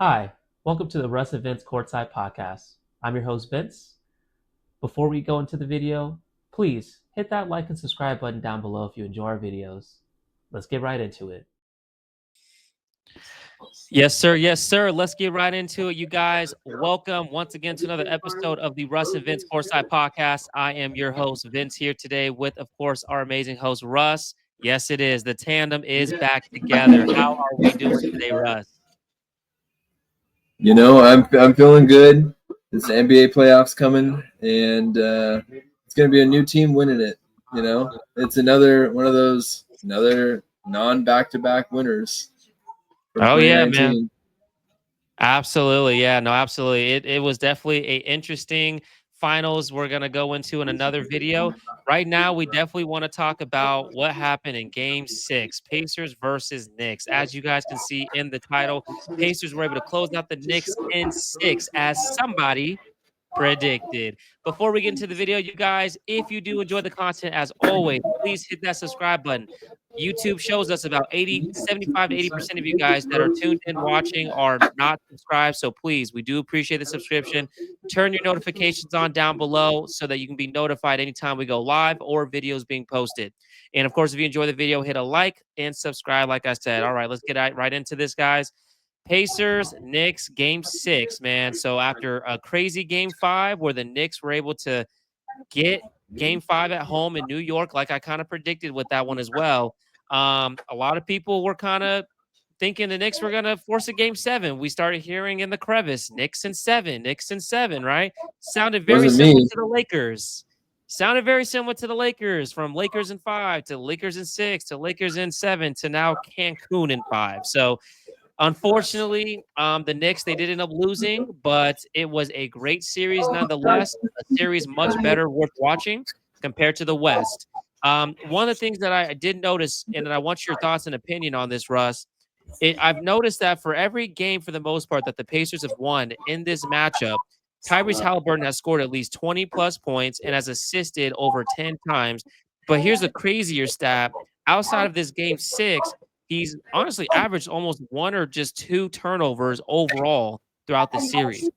Hi, welcome to the Russ and Vince Courtside Podcast. I'm your host, Vince. Before we go into the video, please hit that like and subscribe button down below if you enjoy our videos. Let's get right into it. Yes, sir. Yes, sir. Let's get right into it, you guys. Welcome once again to another episode of the Russ and Vince Courtside Podcast. I am your host, Vince, here today with, of course, our amazing host, Russ. Yes, it is. The tandem is back together. How are we doing today, Russ? I'm feeling good. It's the NBA playoffs coming, and it's gonna be a new team winning it. It's another one of those non-back-to-back winners from Oh, yeah, 2019. man. Absolutely. Yeah, no, absolutely. It was definitely a interesting finals we're going to go into in another video. Right now, we definitely want to talk about what happened in game 6, Pacers versus Knicks. As you guys can see in the title, Pacers were able to close out the Knicks in 6 as somebody predicted. Before we get into the video, you guys, if you do enjoy the content, as always, please hit that subscribe button. YouTube shows us about 75 to 80% of you guys that are tuned in watching are not subscribed. So please, we do appreciate the subscription. Turn your notifications on down below so that you can be notified anytime we go live or videos being posted. And of course, if you enjoy the video, hit a like and subscribe, like I said. All right, let's get right into this, guys. Pacers, Knicks, game 6, man. So after a crazy game 5 where the Knicks were able to get game 5 at home in New York, like I kind of predicted with that one as well. A lot of people were kind of thinking the Knicks were going to force a game 7. We started hearing in the crevice, Knicks in 7, right? Sounded very Wasn't similar me. to the Lakers. Sounded very similar to the Lakers, from Lakers in 5 to Lakers in 6 to Lakers in 7 to now Cancun in 5. So unfortunately, the Knicks, they did end up losing, but it was a great series nonetheless. A series much better, worth watching compared to the West. One of the things that I did notice, and I want your thoughts and opinion on this, Russ, I've noticed that for every game, for the most part, that the Pacers have won in this matchup, Tyrese Halliburton has scored at least 20-plus points and has assisted over 10 times. But here's the crazier stat. Outside of this game 6, he's honestly averaged almost 1 or just 2 turnovers overall throughout the series.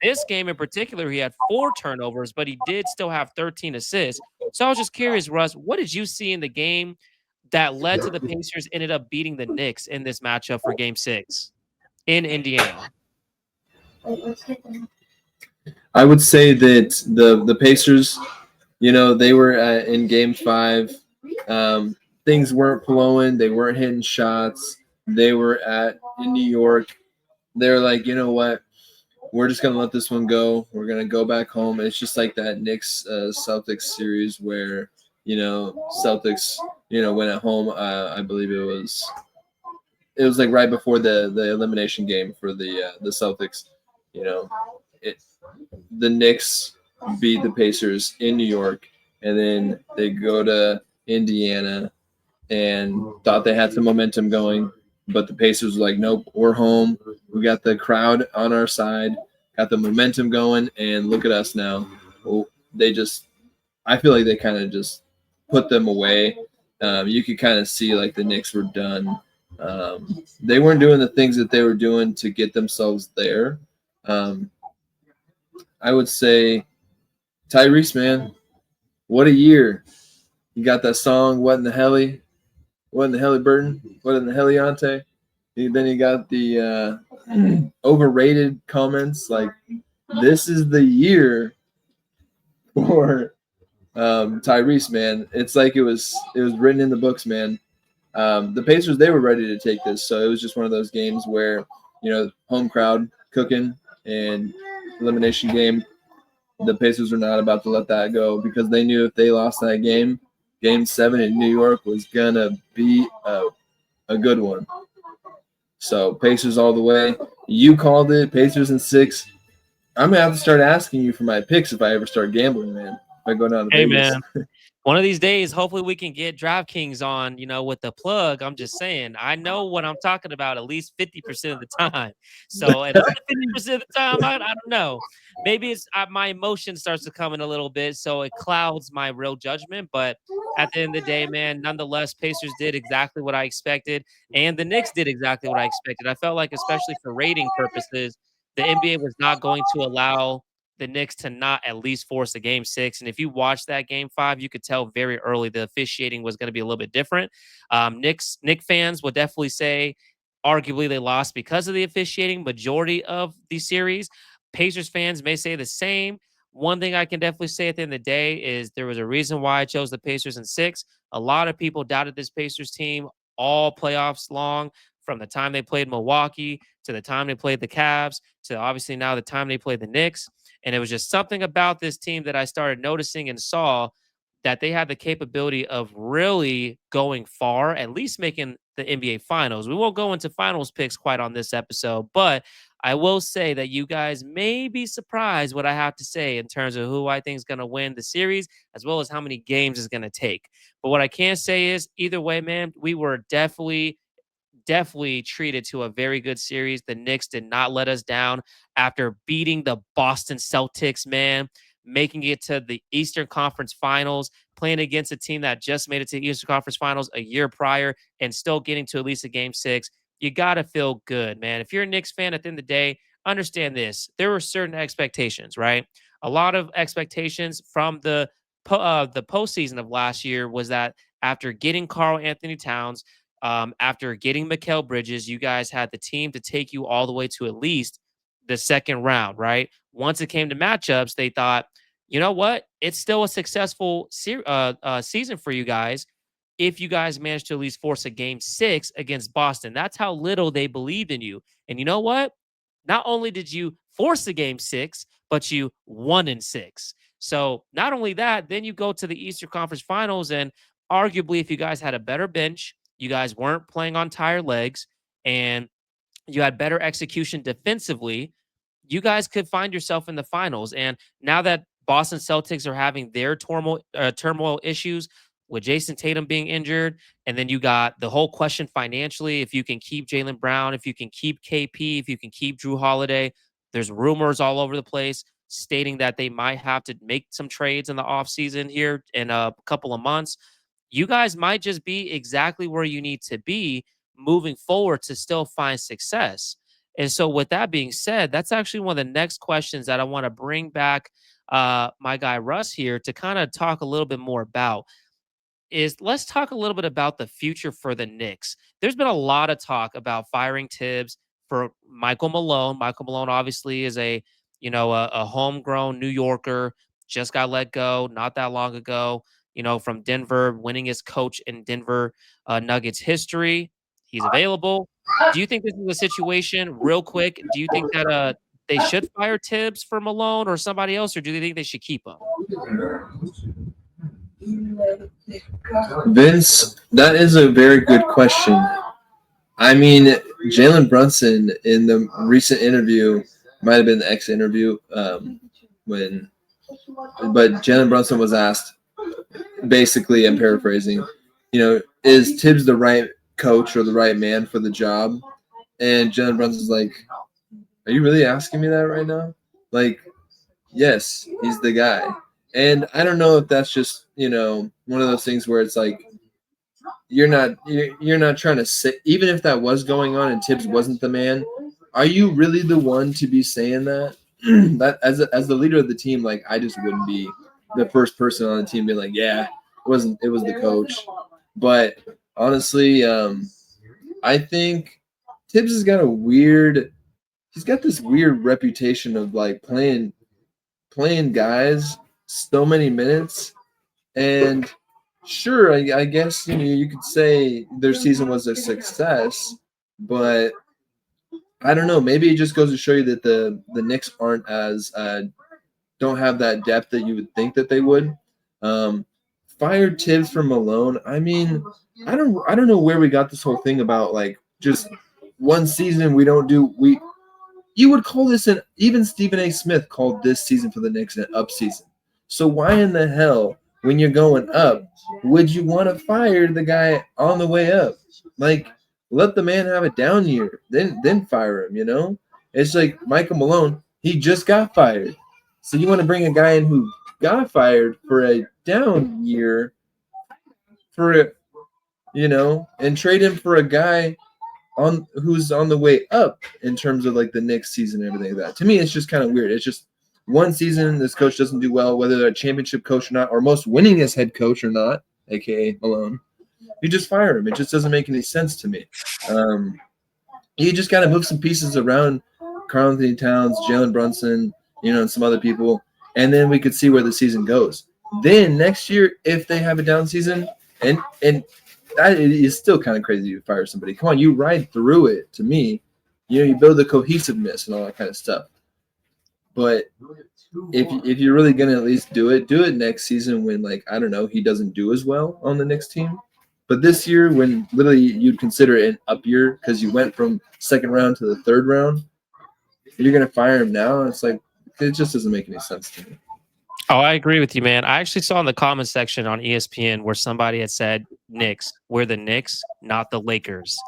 This game in particular, he had 4 turnovers, but he did still have 13 assists. So I was just curious, Russ, what did you see in the game that led to the Pacers ended up beating the Knicks in this matchup for game 6 in Indiana? I would say that the Pacers, they were in game 5. Things weren't flowing. They weren't hitting shots. They were in New York. They're like, you know what? We're just going to let this one go. We're going to go back home. It's just like that Knicks Celtics series where, Celtics, went at home. I believe it was like right before the elimination game for the Celtics. The Knicks beat the Pacers in New York, and then they go to Indiana and thought they had some momentum going, but the Pacers were like, nope, we're home. We got the crowd on our side, got the momentum going, and look at us now. Well, I feel like they kind of just put them away. You could kind of see like the Knicks were done. They weren't doing the things that they were doing to get themselves there. I would say Tyrese, man, what a year. You got that song, What in the Helly? What in the Burton? What in the Heliante? Then you got the overrated comments like, this is the year for Tyrese, man. It's like it was written in the books, man. The Pacers, they were ready to take this, so it was just one of those games where, home crowd cooking and elimination game. The Pacers were not about to let that go because they knew if they lost that game, game 7 in New York was going to be a good one. So Pacers all the way. You called it, Pacers in 6. I'm going to have to start asking you for my picks if I ever start gambling, man. If I go down to Vegas. Man. One of these days, hopefully we can get DraftKings on, with the plug. I'm just saying, I know what I'm talking about at least 50% of the time. So another 50% of the time, I don't know. Maybe it's my emotion starts to come in a little bit, so it clouds my real judgment. But at the end of the day, man, nonetheless, Pacers did exactly what I expected, and the Knicks did exactly what I expected. I felt like, especially for rating purposes, the NBA was not going to allow the Knicks to not at least force a game 6. And if you watch that game 5, you could tell very early the officiating was going to be a little bit different. Knicks fans would definitely say arguably they lost because of the officiating majority of the series. Pacers fans may say the same. One thing I can definitely say at the end of the day is there was a reason why I chose the Pacers in 6. A lot of people doubted this Pacers team all playoffs long, from the time they played Milwaukee to the time they played the Cavs to obviously now the time they played the Knicks. And it was just something about this team that I started noticing and saw that they had the capability of really going far, at least making the NBA finals. We won't go into finals picks quite on this episode, but I will say that you guys may be surprised what I have to say in terms of who I think is going to win the series, as well as how many games it's going to take. But what I can say is either way, man, we were definitely treated to a very good series. The Knicks did not let us down after beating the Boston Celtics, man, making it to the Eastern Conference Finals, playing against a team that just made it to the Eastern Conference Finals a year prior and still getting to at least a game 6. You got to feel good, man. If you're a Knicks fan at the end of the day, understand this. There were certain expectations, right? A lot of expectations from the postseason of last year was that after getting Karl Anthony Towns, after getting Mikal Bridges, you guys had the team to take you all the way to at least the second round, right? Once it came to matchups, they thought, you know what? It's still a successful season for you guys if you guys manage to at least force a game 6 against Boston. That's how little they believed in you. And you know what? Not only did you force a game 6, but you won in 6. So not only that, then you go to the Eastern Conference Finals, and arguably, if you guys had a better bench, you guys weren't playing on tired legs, and you had better execution defensively, you guys could find yourself in the finals. And now that Boston Celtics are having their turmoil issues with Jason Tatum being injured, and then you got the whole question financially, if you can keep Jaylen Brown, if you can keep KP, if you can keep Drew Holiday. There's rumors all over the place stating that they might have to make some trades in the offseason here in a couple of months. You guys might just be exactly where you need to be moving forward to still find success. And so, with that being said, that's actually one of the next questions that I want to bring back my guy Russ here to kind of talk a little bit more about. Is let's talk a little bit about the future for the Knicks. There's been a lot of talk about firing Tibbs for Michael Malone. Michael Malone obviously is a homegrown New Yorker, just got let go not that long ago, from Denver, winning his coach in Denver Nuggets history. He's available. Do you think this is a situation, real quick? Do you think that they should fire Tibbs for Malone or somebody else, or do they think they should keep him? Vince, that is a very good question. I mean, Jalen Brunson in the recent interview, might have been the X interview, but Jalen Brunson was asked, basically, I'm paraphrasing, is Tibbs the right coach or the right man for the job? And Jalen Brunson's like, are you really asking me that right now? Like, yes, he's the guy. And I don't know if that's just, one of those things where it's like, you're not trying to say, even if that was going on and Tibbs wasn't the man, are you really the one to be saying that? That as the leader of the team, like, I just wouldn't be the first person on the team being like, yeah, it was the coach. But honestly, I think Tibbs has got he's got this weird reputation of like playing guys so many minutes. And sure, I guess you could say their season was a success, but I don't know. Maybe it just goes to show you that the Knicks aren't as don't have that depth that you would think that they would. Fire Tibbs for Malone. I mean, I don't know where we got this whole thing about like just one season you would call this even Stephen A. Smith called this season for the Knicks an up season. So why in the hell when you're going up, would you want to fire the guy on the way up? Like, let the man have a down year, then fire him, you know? It's like Michael Malone, he just got fired. So you want to bring a guy in who got fired for a down year for a, you know, and trade him for a guy on who's on the way up in terms of like the next season and everything like that. To me, it's just kind of weird. It's just one season this coach doesn't do well, whether they're a championship coach or not, or most winningest head coach or not, aka Malone. You just fire him. It just doesn't make any sense to me. You just got to move some pieces around Karl Anthony Towns, Jalen Brunson, you know, and some other people, and then we could see where the season goes. Then next year, if they have a down season, and that is still kind of crazy to fire somebody. Come on, you ride through it. To me, you know, you build the cohesiveness and all that kind of stuff. But if you're really gonna at least do it next season when, like, I don't know, he doesn't do as well on the next team. But this year, when literally you'd consider it an up year because you went from second round to the third round, you're gonna fire him now. It's like it just doesn't make any sense to me. Oh, I agree with you, man. I actually saw in the comment section on ESPN where somebody had said, Knicks, we're the Knicks, not the Lakers.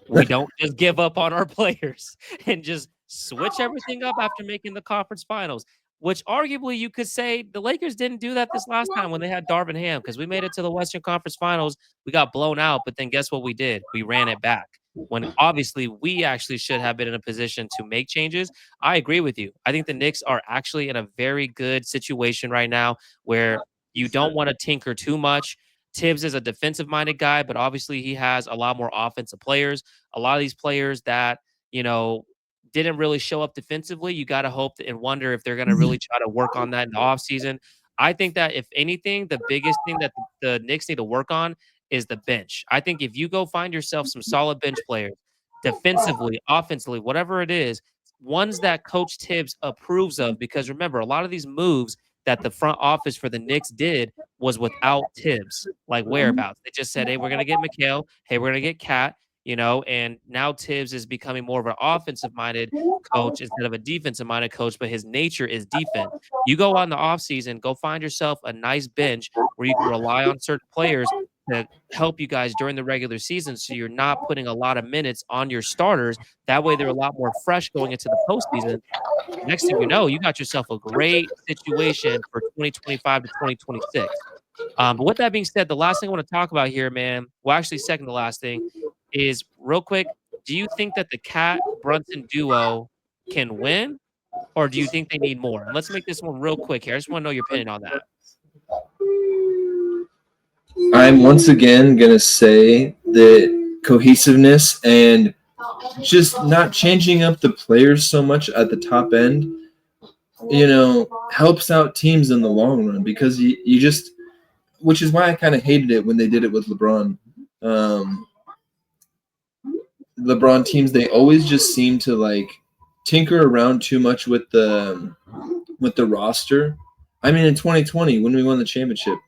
We don't just give up on our players and just switch everything up after making the conference finals, which arguably you could say the Lakers didn't do that this last time when they had Darvin Ham because we made it to the Western Conference Finals. We got blown out, but then guess what we did? We ran it back when obviously we actually should have been in a position to make changes. I agree with you. I think the Knicks are actually in a very good situation right now where you don't want to tinker too much. Tibbs is a defensive-minded guy, but obviously he has a lot more offensive players. A lot of these players that, you know, didn't really show up defensively, you got to hope and wonder if they're going to really try to work on that in the offseason. I think that if anything, the biggest thing that the Knicks need to work on is the bench. I think if you go find yourself some solid bench players, defensively, offensively, whatever it is, ones that Coach Tibbs approves of, because remember, a lot of these moves that the front office for the Knicks did was without Tibbs, like whereabouts. They just said, hey, we're going to get McHale. Hey, we're going to get Cat, you know, and now Tibbs is becoming more of an offensive-minded coach instead of a defensive-minded coach, but his nature is defense. You go on the offseason, go find yourself a nice bench where you can rely on certain players to help you guys during the regular season so you're not putting a lot of minutes on your starters. That way they're a lot more fresh going into the postseason. Next thing you know, you got yourself a great situation for 2025 to 2026. But with that being said, the last thing I want to talk about here, man, well, actually, second to last thing is real quick. Do you think that the Cat Brunson duo can win, or do you think they need more? And let's make this one real quick here. I just want to know your opinion on that. I'm once again going to say that cohesiveness and just not changing up the players so much at the top end, you know, helps out teams in the long run because you just, which is why I kind of hated it when they did it with LeBron. LeBron teams, they always just seem to like tinker around too much with the roster. I mean, in 2020 when we won the championship,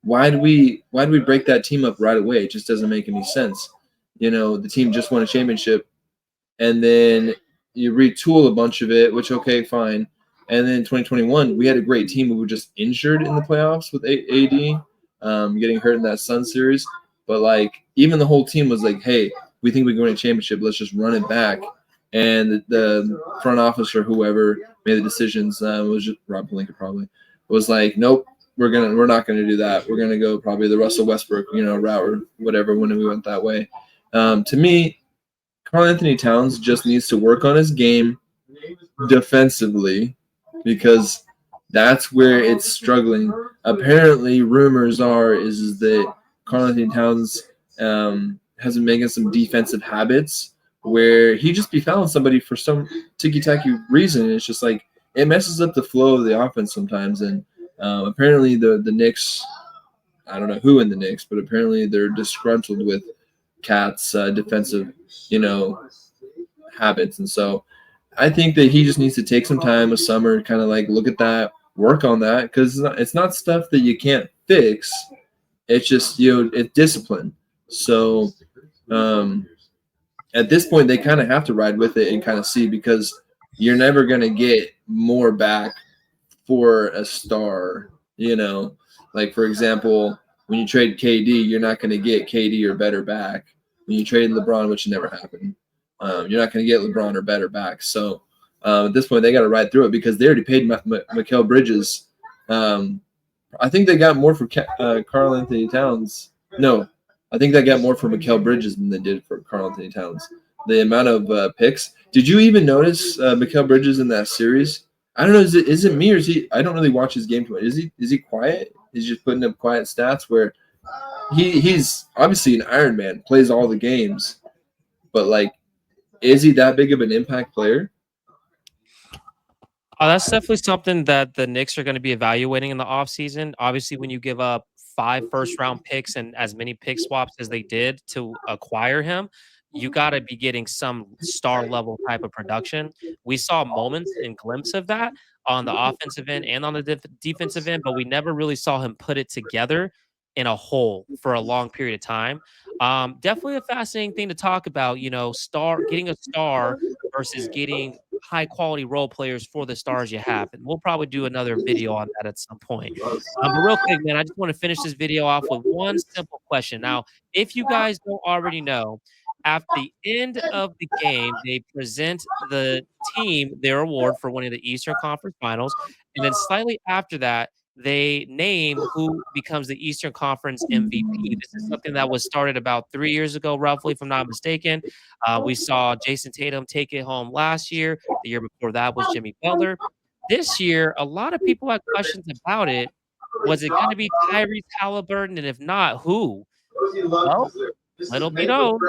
why do we break that team up right away? It just doesn't make any sense. You know, the team just won a championship, and then you retool a bunch of it, which okay, fine. And then 2021, we had a great team. We were just injured in the playoffs with AD, getting hurt in that Sun series. But like, even the whole team was like, "Hey, we think we can win a championship. Let's just run it back." And the front office or whoever made the decisions, it was just Rob Pelinka probably, was like, "Nope. We're not gonna do that. We're gonna go probably the Russell Westbrook, you know, route or whatever when we went that way." To me, Karl Anthony Towns just needs to work on his game defensively because that's where it's struggling. Apparently, rumors is that Karl Anthony Towns has been making some defensive habits where he just be fouling somebody for some ticky-tacky reason. It's just like it messes up the flow of the offense sometimes, and apparently the Knicks, I don't know who in the Knicks, but apparently they're disgruntled with Cat's defensive, you know, habits. And so I think that he just needs to take some time a summer, kind of like look at that, work on that, because it's not stuff that you can't fix. It's just, you know, it's discipline. So at this point, they kind of have to ride with it and kind of see, because you're never going to get more back for a star, you know. Like, for example, when you trade KD, you're not going to get KD or better back. When you trade LeBron, which never happened, you're not going to get LeBron or better back. So at this point, they got to ride through it because they already paid Mikal Bridges. I think they got more for Karl Anthony Towns. No, I think they got more for Mikal Bridges than they did for Karl Anthony Towns. The amount of picks. Did you even notice Mikal Bridges in that series? I don't know. Is it me or is he? I don't really watch his game too much. Is he quiet? He's just putting up quiet stats where he's obviously an Iron Man, plays all the games, but like, is he that big of an impact player? That's definitely something that the Knicks are going to be evaluating in the offseason. Obviously, when you give up 5 first-round picks and as many pick swaps as they did to acquire him, you got to be getting some star level type of production. We saw moments and glimpses of that on the offensive end and on the defensive end, but we never really saw him put it together in a whole for a long period of time. Definitely a fascinating thing to talk about. Getting a star versus getting high quality role players for the stars you have. And we'll probably do another video on that at some point. But real quick, man, I just want to finish this video off with one simple question. Now, if you guys don't already know, at the end of the game, they present the team their award for winning the Eastern Conference Finals. And then slightly after that, they name who becomes the Eastern Conference MVP. This is something that was started about 3 years ago, roughly, if I'm not mistaken. We saw Jason Tatum take it home last year. The year before that was Jimmy Butler. This year, a lot of people had questions about it. Was it going to be Tyrese Halliburton? And if not, who? Well, little be known,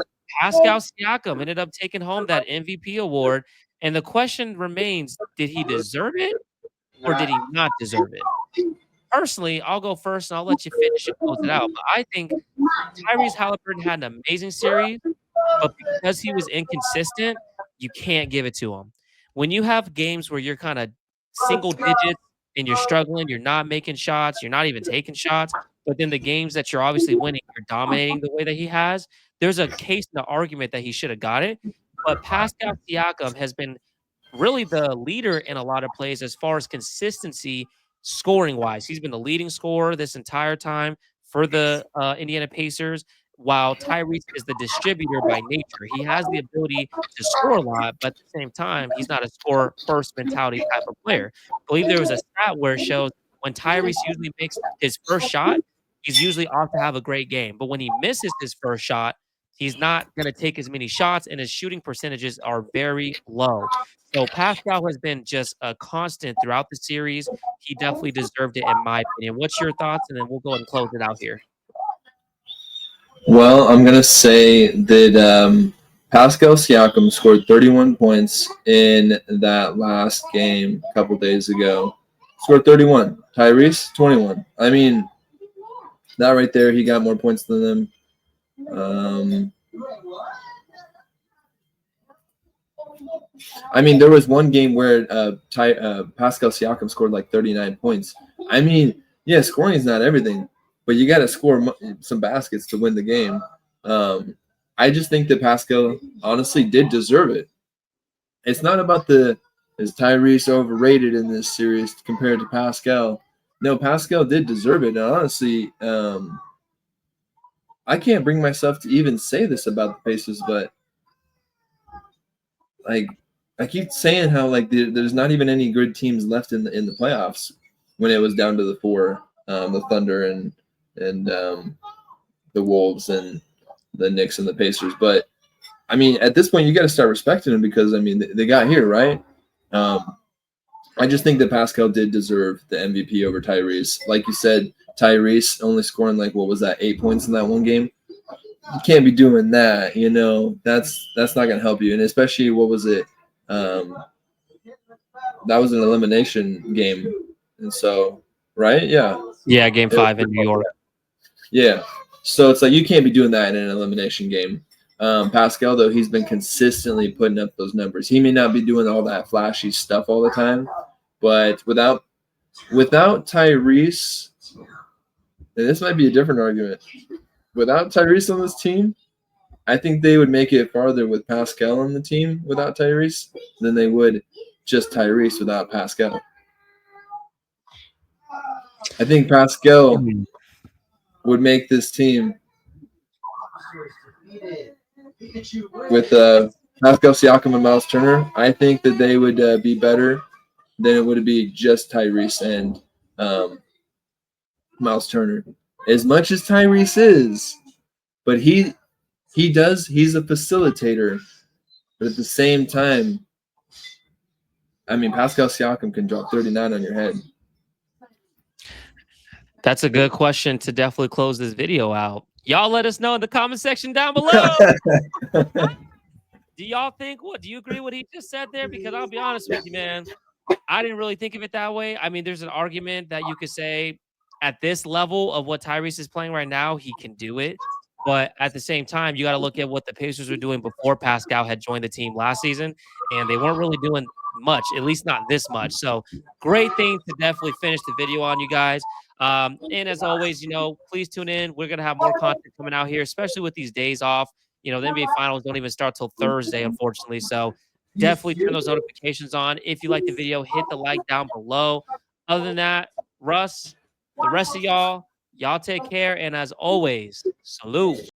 Pascal Siakam ended up taking home that MVP award. And the question remains, did he deserve it or did he not deserve it? Personally, I'll go first and I'll let you finish and close it out. But I think Tyrese Halliburton had an amazing series. But because he was inconsistent, you can't give it to him. When you have games where you're kinda single digits and you're struggling, you're not making shots, you're not even taking shots, but then the games that you're obviously winning, you're dominating the way that he has, there's a case and an argument that he should have got it. But Pascal Siakam has been really the leader in a lot of plays as far as consistency scoring wise. He's been the leading scorer this entire time for the Indiana Pacers, while Tyrese is the distributor by nature. He has the ability to score a lot, but at the same time, he's not a score first mentality type of player. I believe there was a stat where it shows when Tyrese usually makes his first shot, he's usually off to have a great game. But when he misses his first shot, he's not going to take as many shots, and his shooting percentages are very low. So Pascal has been just a constant throughout the series. He definitely deserved it, in my opinion. What's your thoughts? And then we'll go ahead and close it out here. Well, I'm going to say that Pascal Siakam scored 31 points in that last game a couple days ago. Scored 31. Tyrese, 21. I mean, that right there, he got more points than them. I mean, there was one game where Pascal Siakam scored like 39 points. I mean, yeah, scoring is not everything, but you got to score some baskets to win the game. I just think that Pascal honestly did deserve it. It's not about is Tyrese overrated in this series compared to Pascal. No, Pascal did deserve it. And honestly, I can't bring myself to even say this about the Pacers, but like I keep saying how like there's not even any good teams left in the playoffs when it was down to the 4, the Thunder and the Wolves and the Knicks and the Pacers. But I mean, at this point, you got to start respecting them because I mean they got here, right? I just think that Pascal did deserve the MVP over Tyrese. Like you said, Tyrese only scoring like what was that, 8 points in that one game? You can't be doing that, you know. That's not gonna help you, and especially what was it? That was an elimination game, and so right, yeah, Game 5 in New York. Yeah, so it's like you can't be doing that in an elimination game. Pascal, though, he's been consistently putting up those numbers. He may not be doing all that flashy stuff all the time, but without Tyrese, and this might be a different argument. Without Tyrese on this team, I think they would make it farther with Pascal on the team without Tyrese than they would just Tyrese without Pascal. I think Pascal would make this team with Pascal Siakam and Miles Turner. I think that they would be better than it would be just Tyrese and Miles Turner. As much as Tyrese is, but he's a facilitator. But at the same time, I mean, Pascal Siakam can drop 39 on your head. That's a good question to definitely close this video out. Y'all let us know in the comment section down below. Do y'all think what? Do you agree what he just said there? Because I'll be honest with you, man. I didn't really think of it that way. I mean, there's an argument that you could say at this level of what Tyrese is playing right now, he can do it. But at the same time, you got to look at what the Pacers were doing before Pascal had joined the team last season, and they weren't really doing much, at least not this much. So great thing to definitely finish the video on, you guys. And as always, please tune in. We're going to have more content coming out here, especially with these days off. The NBA finals don't even start till Thursday, unfortunately. So definitely turn those notifications on. If you like the video, hit the like down below. Other than that, Russ, the rest of y'all take care. And as always, salute.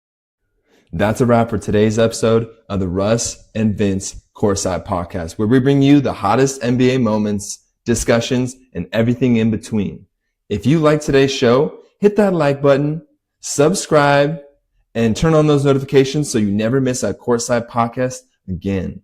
That's a wrap for today's episode of the Russ and Vince Courtside Podcast, where we bring you the hottest NBA moments, discussions, and everything in between. If you like today's show, hit that like button, subscribe, and turn on those notifications so you never miss a Courtside Podcast again.